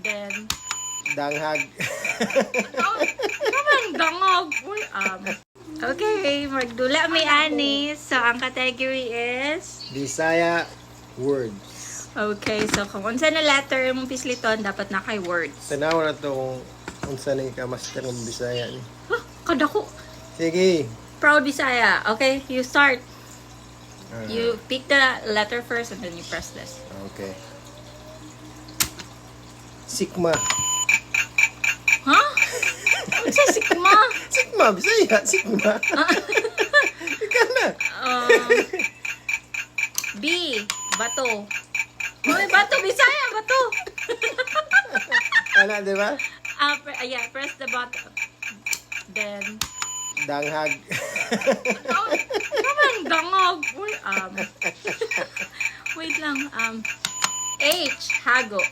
Then, Danghag. oh, naman, dangog. Uy, okay, magdula may anis. So, ang category is... Bisaya words. Okay, so kung unsa na letter mong pisliton, dapat na kay words. Tanaw na to kung unsa ni ka master ng Bisaya ni. Huh, kadako. Sige. Proud Bisaya. Okay, you start. Ah, You pick the letter first and then you press this. Okay. Sigma. Huh? Unsa sigma? Sigma, Bisaya. Sigma. Ikaw na. B. Bato. Uy, bato. Bisaya, bato. Ano, di ba? Yeah, press the button. Then, Danghag. oh, naman, dangog. Uy, wait lang. H. Hago.